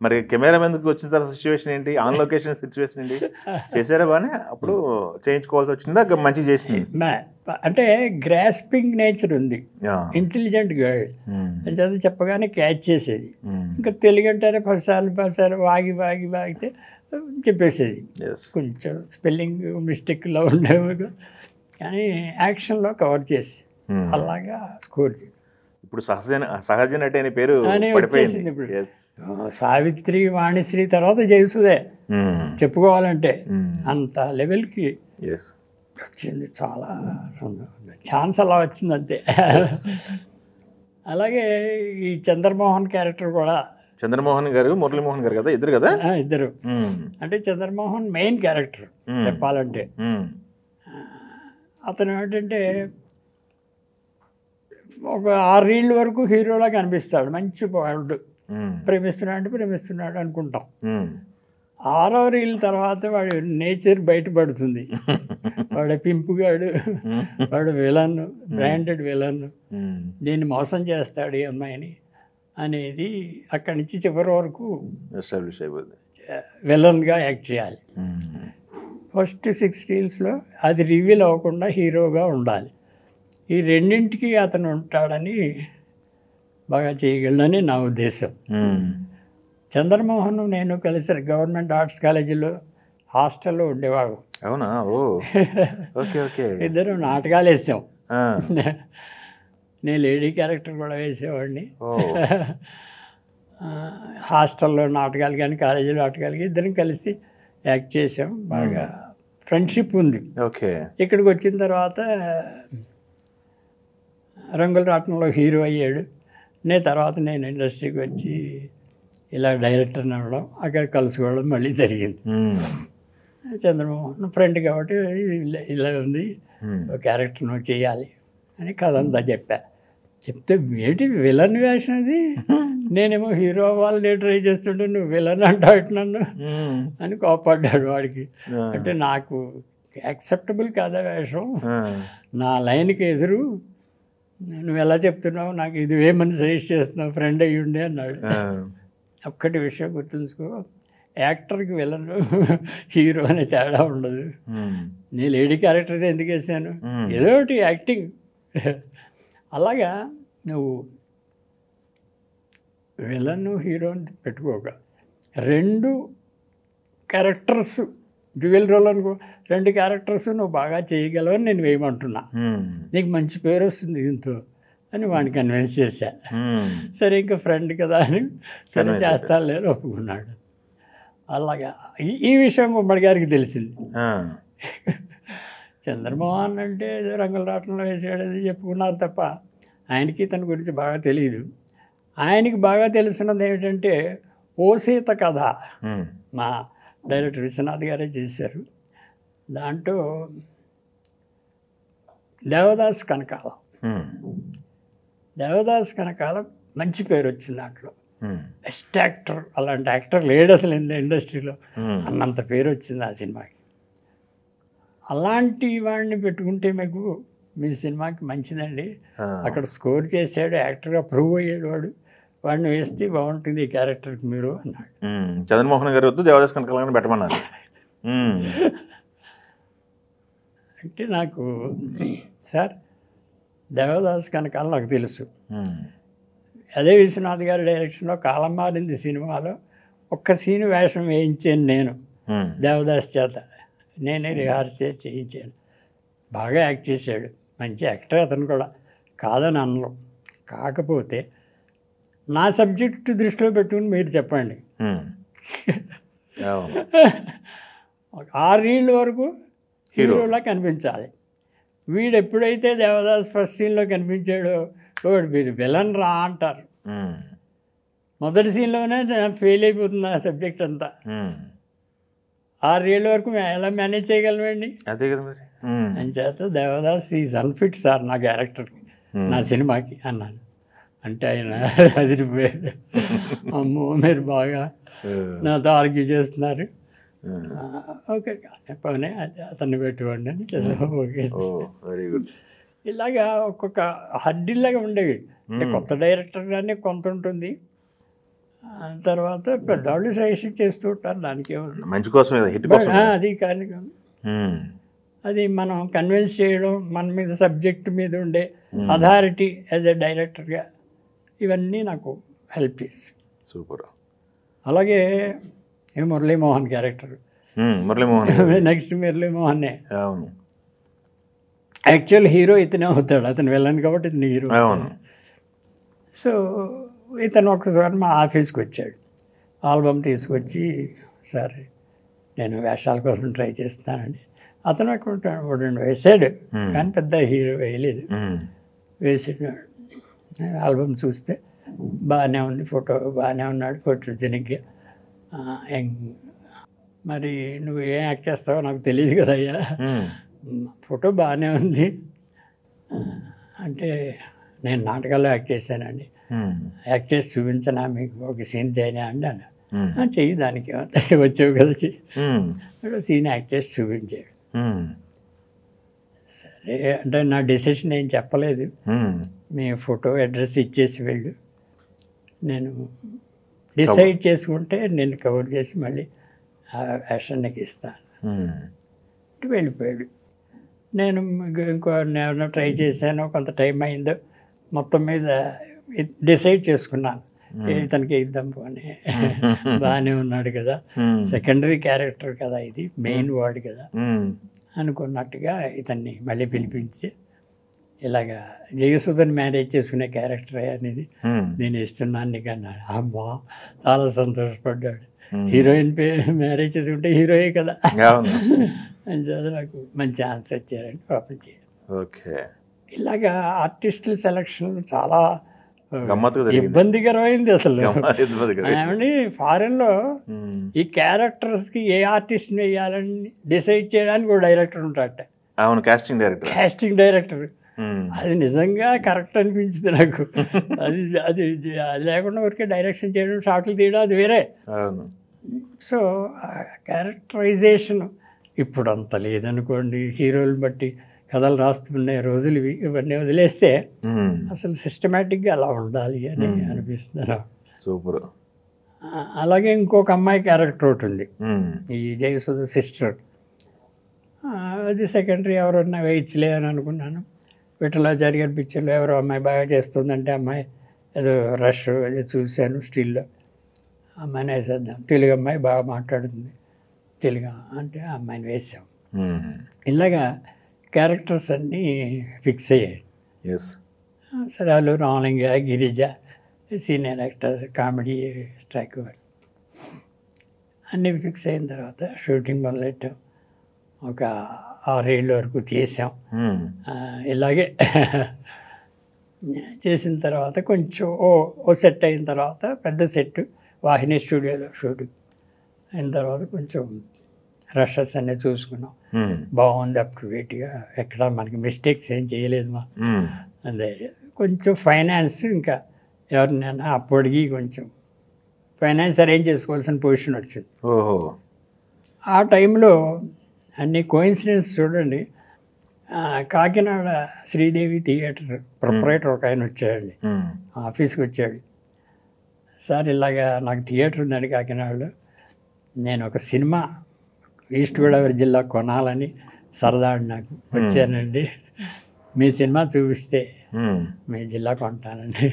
మరి కెమెరా మీదకి వచ్చిన తర్వాత సిచ్యువేషన్ ఏంటి, ఆన్ లొకేషన్ సిచ్యువేషన్ ఏంటి, చేసారా బానే? అప్పుడు చేయించుకోవాల్సి వచ్చిందా, మంచిగా చేసింది? అంటే గ్రాస్పింగ్ నేచర్ ఉంది, ఇంటెలిజెంట్ గర్ల్ అని చదివి చెప్పగానే క్యాచ్ చేసేది. ఇంకా తెలుగు అంటారే పదిసార్లు వాగితే చెప్పేసేది. కొంచెం స్పెల్లింగ్ మిస్టేక్లో ఉండేవి కానీ యాక్షన్లో కవర్ చేసి అలాగా స్కోర్. ఇప్పుడు సహజ నటి అనే పేరు వచ్చేసింది. ఇప్పుడు సావిత్రి, వాణిశ్రీ తర్వాత జయసుదే చెప్పుకోవాలంటే అంత లెవెల్కి వచ్చింది. చాలా ఛాన్స్ అలా వచ్చింది అంతే. అలాగే ఈ చంద్రమోహన్ క్యారెక్టర్ కూడా, చంద్రమోహన్ గారు మురళీమోహన్ గారు కదా, ఇద్దరు కదా? ఇద్దరు. అంటే చంద్రమోహన్ మెయిన్ క్యారెక్టర్ చెప్పాలంటే. అతను ఏంటంటే ఒక 6 ఏళ్ళ వరకు హీరోలా కనిపిస్తాడు, మంచి వాడు, ప్రేమిస్తున్నాడు అనుకుంటాం. 6వ రీల్ తర్వాత వాడి నేచర్ బయటపడుతుంది. వాడు పింపుగాడు, వాడు విలన్, బ్రాండెడ్ విలన్, దీన్ని మోసం చేస్తాడు ఈ అమ్మాయిని అనేది అక్కడి నుంచి చివరి వరకు విలన్గా యాక్ట్ చేయాలి. ఫస్ట్ 6 రీల్స్లో అది రివీల్ అవ్వకుండా హీరోగా ఉండాలి. ఈ రెండింటికి అతను ఉంటాడని బాగా చేయగలనని నా ఉద్దేశం. చంద్రమోహన్ నేను కలిసి గవర్నమెంట్ ఆర్ట్స్ కాలేజీలో హాస్టల్లో ఉండేవాడు. అవునా? ఇద్దరు నాటకాలు వేసాం. నేను లేడీ క్యారెక్టర్ కూడా వేసేవాడిని. హాస్టల్లో నాటకాలు కానీ కాలేజీలో నాటకాలకి ఇద్దరం కలిసి యాక్ట్ చేసాం. బాగా ఫ్రెండ్షిప్ ఉంది. ఇక్కడికి వచ్చిన తర్వాత రంగుల రాట్నంలో హీరో అయ్యాడు. తర్వాత నేను ఇండస్ట్రీకి వచ్చి ఇలా డైరెక్టర్ని అవ్వడం, అక్కడ కలుసుకోవడం మళ్ళీ జరిగింది. చంద్రమోహన్ ఫ్రెండ్ కాబట్టి ఇలా ఉంది, క్యారెక్టర్ నువ్వు చేయాలి అని కథ అంతా చెప్తే ఏంటి విలన్ వేషం అది, నేనేమో హీరో అవ్వాలని ట్రై చేస్తుంటే నువ్వు విలన్ అంటావు నన్ను అని కోపడ్డాడు వాడికి. అంటే నాకు యాక్సెప్టబుల్ కాదా వేషం, నా లైన్కి ఎదురు నువ్వు ఎలా చెప్తున్నావు, నాకు ఇది ఏమని సజెస్ట్ చేస్తున్నావు, ఫ్రెండ్ అయ్యి ఉండే అన్నాడు. ఒక్కటి విషయం గుర్తుంచుకో, యాక్టర్కి విలన్ హీరో అనే తేడా ఉండదు. నేను లేడీ క్యారెక్టర్స్ ఎందుకు వేసాను, ఏదో ఒకటి యాక్టింగ్. అలాగా నువ్వు విలన్ హీరో అని పెట్టుకోక 2 క్యారెక్టర్స్ డ్యూయల్ రోల్ అనుకో, 2 క్యారెక్టర్స్ నువ్వు బాగా చేయగలవని నేను వేయమంటున్నా, నీకు మంచి పేరు వస్తుంది దీంతో అని వాడిని కన్విన్స్ చేశా. సరే ఇంకా ఫ్రెండ్ కదా అని సరే చేస్తాను లేదు ఒప్పుకున్నాడు. అలాగా ఈ విషయం గుమ్మడి గారికి తెలిసింది. చంద్రమోహన్ అంటే ఏదో రంగుల రాట్నంలో వేసాడని చెప్పుకున్నారు తప్ప ఆయనకి తన గురించి బాగా తెలియదు. ఆయనకి బాగా తెలిసినది ఏమిటంటే ఓ సీత కథ మా డైరెక్టర్ విశ్వనాథ్ గారే చేశారు. దాంట్లో దేవదాస్ కనకాల మంచి పేరు వచ్చింది. దాంట్లో బెస్ట్ యాక్టర్, అలాంటి యాక్టర్ లేడు అసలు ఇండస్ట్రీలో, అన్నంత పేరు వచ్చింది ఆ సినిమాకి. అలాంటి వాడిని పెట్టుకుంటే మీకు మీ సినిమాకి మంచిదండి, అక్కడ స్కోర్ చేశాడు, యాక్టర్గా ప్రూవ్ అయ్యాడు వాడిని వేస్తే బాగుంటుంది ఈ క్యారెక్టర్కి మీరు అన్నాడు. చంద్రమోహన్ గారు వద్దు, దేవదాస్ కనకాల పెట్టమన్నారు. అంటే నాకు సార్ దేవదాస్ కనకాల నాకు తెలుసు. అదే విశ్వనాథ్ గారి డైరెక్షన్లో కాలం మారింది సినిమాలో ఒక్క సీను వేషం వేయించాను నేను దేవదాస్ చేత, నేనే రిహార్స్ చేసి చేయించాను. బాగా యాక్ట్ చేశాడు, మంచి యాక్టర్ అతను కూడా, కాదని అనలో. కాకపోతే నా సబ్జెక్టు దృష్టిలో పెట్టుకుని మీరు చెప్పండి. 6 ఏళ్ళ వరకు హీరోలా కనిపించాలి. వీడు ఎప్పుడైతే దేవదాస్ ఫస్ట్ సీన్లో కనిపించాడో వీడు విలన్ రా అంటారు. మొదటి సీన్లోనే ఫెయిల్ అయిపోతుంది ఆ సబ్జెక్ట్ అంతా. 6 ఏళ్ళ వరకు ఎలా మేనేజ్ చేయగలమండి? అదే కదా మరి. అంచేత దేవదాస్ ఈజ్ అన్ఫిట్ సార్ నా క్యారెక్టర్కి, నా సినిమాకి అన్నాను. అంటే ఆయన అదిరిపోయాడు. అమ్మో మీరు బాగా నాతో ఆర్గ్యూ చేస్తున్నారు, ఓకే పోనీ అతన్ని పెట్టుకోండి అని ఓకే. Very good. ఇలాగా ఒక్కొక్క హడ్డీలాగా ఉండేవి. అంటే కొత్త డైరెక్టర్ కానీ కొంత ఉంటుంది, తర్వాత పెద్దవాళ్ళు సజెషన్ చేస్తూ ఉంటారు, దానికి ఏముంది. మంచి కోసం హిట్ కోసం. అది కానీ అది మనం కన్విన్స్ చేయడం, మన మీద సబ్జెక్ట్ మీద ఉండే అథారిటీ యాజ్ ఎ డైరెక్టర్గా ఇవన్నీ నాకు హెల్ప్ చేసి. సూపర్. అలాగే మురళీమోహన్ క్యారెక్టర్, మురళీమోహన్ నెక్స్ట్ మురళీమోహన్నే. అవును, యాక్చువల్ హీరో ఇతనే అవుతాడు, అతను వెళ్ళను కాబట్టి ఇతను హీరో. అవును. సో ఇతను ఒకసారి మా ఆఫీస్కి వచ్చాడు, ఆల్బమ్ తీసుకొచ్చి, సరే నేను వేషాల కోసం ట్రై చేస్తానండి. అతను ఒకటి వేసాడు కానీ పెద్ద హీరో వేయలేదు. వేసాడు, ఆల్బమ్ చూస్తే బాగానే ఉంది, ఫోటో బాగానే ఉన్నాడు, ఫోటోజెనిక్గా. మరి నువ్వు ఏం యాక్ట్ చేస్తావో నాకు తెలియదు కదయ్యా, ఫోటో బాగానే ఉంది అంటే, నేను నాటకాల్లో యాక్ట్ చేశానండి, యాక్ట్ చేసి చూపించనా మీకు, ఒక సీన్ చేయనా అండి అన్న. చెయ్యి, దానికి వచ్చావు కదా చెయ్యి, సీన్ యాక్ట్ చేసి చూపించాడు. సరే అంటే నా డెసిషన్ ఏం చెప్పలేదు, మీ ఫోటో అడ్రస్ ఇచ్చేసి వెళ్ళు, నేను డిసైడ్ చేసుకుంటే నేను కవర్ చేసి మళ్ళీ ఆ వేషానికి ఇస్తాను వెళ్ళిపోయాడు. నేను నేను ట్రై చేశాను, కొంత టైం అయిందో, మొత్తం మీద డిసైడ్ చేసుకున్నాను ఇతనికి ఇద్దాం పోనీ, బాగానే ఉన్నాడు కదా, సెకండరీ క్యారెక్టర్ కదా ఇది, మెయిన్ వార్డ్ కదా అనుకున్నట్టుగా ఇతన్ని మళ్ళీ పిలిపించి, ఇలాగా జయసుధని మ్యారేజ్ చేసుకునే క్యారెక్టర్ అనేది నేను ఇస్తున్నాను నీకు అన్నాడు. అమ్మా చాలా సంతోషపడ్డాడు, హీరోయిన్ మ్యారేజ్ చేసుకుంటే హీరోయే కదా అని చదువు నాకు మంచి ఆన్సర్ ఇచ్చారండి పాపం చేయాలి. ఓకే, ఇలాగా ఆర్టిస్టుల సెలక్షన్ చాలా ఇబ్బందికరమైంది అసలు. ఏమండి ఫారెన్లో ఈ క్యారెక్టర్స్కి ఏ ఆర్టిస్ట్ని వేయాలని డిసైడ్ చేయడానికి ఒక డైరెక్టర్ ఉంటాడట. అవును, కాస్టింగ్ డైరెక్టర్. కాస్టింగ్ డైరెక్టర్ అది నిజంగా కరెక్ట్ అనిపించింది నాకు. అది అది అది లేకుండా ఊరికే డైరెక్షన్ చేయడం, షాట్లు తీయడం అది వేరే. సో క్యారెక్టరైజేషన్ ఇప్పుడు అంత లేదనుకోండి, హీరోలు బట్టి కథలు రాస్తున్న రోజులు ఇవన్నీ వదిలేస్తే అసలు సిస్టమేటిక్గా అలా ఉండాలి అని అనిపిస్తున్నారు. సూపర్. అలాగే ఇంకొక అమ్మాయి క్యారెక్టర్ ఒకటి ఉంది, ఈ జయసుధ సిస్టర్. అది సెకండరీ ఎవరన్నా వేయించలే అని అనుకున్నాను. విఠలాచారి గారి పిక్చర్లో ఎవరో అమ్మాయి బాగా చేస్తుందంటే, అమ్మాయి ఏదో రష్ అది చూశాను స్టిల్లో, అమ్మాయిని వేసేద్దాం, తెలుగు అమ్మాయి బాగా మాట్లాడుతుంది తెలుగు అంటే ఆ అమ్మాయిని వేసాం. ఇలాగా క్యారెక్టర్స్ అన్నీ ఫిక్స్ అయ్యాయి. సరే వాళ్ళు Ramalinga, Girija senior actors, comedy track అన్నీ ఫిక్స్ అయిన తర్వాత షూటింగ్ మొదలెట్టాం. ఒక 6 ఏళ్ళ వరకు చేసాం. ఇలాగే చేసిన తర్వాత కొంచెం ఓ సెట్ అయిన తర్వాత, పెద్ద సెట్ వాహిని స్టూడియోలో షూటింగ్ అయిన తర్వాత కొంచెం రషెస్ అన్నీ చూసుకున్నాం. బాగుంది, అప్ టు డేట్గా, ఎక్కడ మనకి మిస్టేక్స్ ఏం చేయలేదు మా. అదే కొంచెం ఫైనాన్స్ ఇంకా ఎవరినైనా అప్పటికి కొంచెం ఫైనాన్స్ అరేంజ్ చేసుకోవాల్సిన పొజిషన్ వచ్చింది. ఆ టైంలో అన్ని కోయిన్సిడెన్స్ చూడండి, కాకినాడ శ్రీదేవి థియేటర్ ప్రొపరేటర్ ఒక ఆయన వచ్చాడండి, ఆఫీస్కి వచ్చాడు. సార్ ఇలాగా నాకు థియేటర్ ఉందండి కాకినాడలో, నేను ఒక సినిమా ఈస్ట్ గోదావరి జిల్లా కొనాలని సరదా నాకు వచ్చానండి, మీ సినిమా చూపిస్తే మీ జిల్లా కొంటానండి.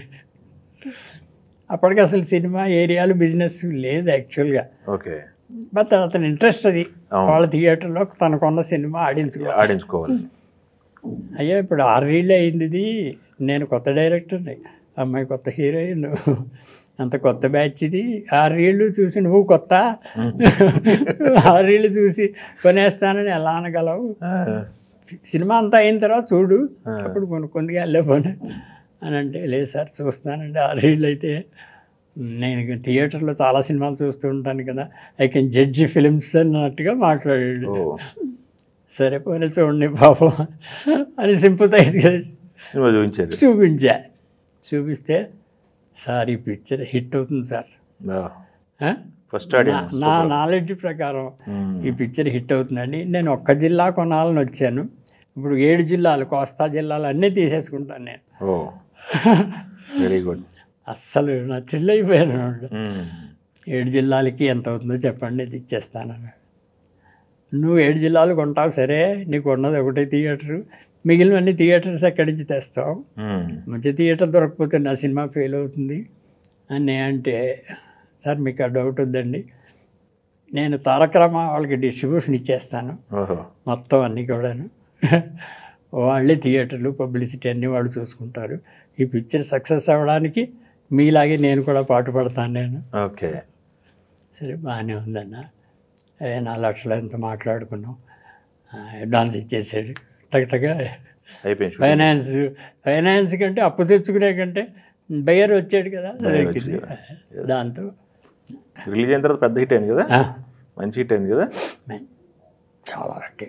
అప్పటికి అసలు సినిమా ఏరియాలో బిజినెస్ లేదు యాక్చువల్గా. ఓకే, బట్ అతని ఇంట్రెస్ట్ అది, వాళ్ళ థియేటర్లో తనకున్న సినిమా ఆడించుకోవాలి. అయ్యా ఇప్పుడు 6 ఏళ్ళే అయింది ఇది, నేను కొత్త డైరెక్టర్ని, అమ్మాయి కొత్త హీరోయిన్, అంత కొత్త బ్యాచ్ ఇది, 6 ఏళ్ళు చూసి నువ్వు కొత్త, 6 ఏళ్ళు చూసి కొనేస్తానని ఎలా అనగలవు, సినిమా అంతా అయిన తర్వాత చూడు అప్పుడు కొనుక్కుందిగా వెళ్ళిపోను అని అంటే, లేదు సార్ చూస్తానండి, 6 ఏళ్ళు అయితే నేను థియేటర్లో చాలా సినిమాలు చూస్తూ ఉంటాను కదా, ఐ కెన్ జడ్జి ఫిలిమ్స్ అన్నట్టుగా మాట్లాడాడు. సరే పోనీ చూడండి పాపం అని సింపతైజ్గా చూపించా. చూపిస్తే సార్ ఈ పిక్చర్ హిట్ అవుతుంది సార్, నా నాలెడ్జ్ ప్రకారం ఈ పిక్చర్ హిట్ అవుతుందండి, నేను ఒక్క జిల్లా కొనాలని వచ్చాను, ఇప్పుడు 7 జిల్లాలు కోస్తా జిల్లాలు అన్నీ తీసేసుకుంటాను నేను. Very good. అస్సలు నా థ్రిల్ అయిపోయాను. మ్మ్. 7 జిల్లాలకి ఎంత అవుతుందో చెప్పండి, ఇది ఇచ్చేస్తానన్నాడు. నువ్వు 7 జిల్లాలు కొంటావు సరే, నీకు ఉన్నది ఒకటే థియేటరు, మిగిలినవన్నీ థియేటర్స్ ఎక్కడి నుంచి తెస్తావు, మ్మ్. మంచి థియేటర్ దొరకకపోతే నా సినిమా ఫెయిల్ అవుతుంది అని అంటే, సార్ మీకు ఆ డౌట్ వద్దండి, నేను తారక రామ వాళ్ళకి డిస్ట్రిబ్యూషన్ ఇచ్చేస్తాను ఓహో. మొత్తం అన్నీ కూడాను, వాళ్ళే థియేటర్లు పబ్లిసిటీ అన్నీ వాళ్ళు చూసుకుంటారు, ఈ పిక్చర్ సక్సెస్ అవ్వడానికి మీలాగే నేను కూడా పాటుపడతాను నేను. ఓకే. సరే బాగానే ఉందన్న. 4 లక్షలు ఎంత మాట్లాడుకున్నాం, అడ్వాన్స్ ఇచ్చేసాడు టగటగా. అయిపోయింది. ఫైనాన్స్ కంటే అప్పు తెచ్చుకునే కంటే బయర్ వచ్చాడు కదా, Buyer వచ్చాడు కదా. దాంతో రిలీజ్ అయిన తర్వాత పెద్ద హిట్ అయింది కదా, మంచి హిట్ అయింది కదా. చాలా హిట్.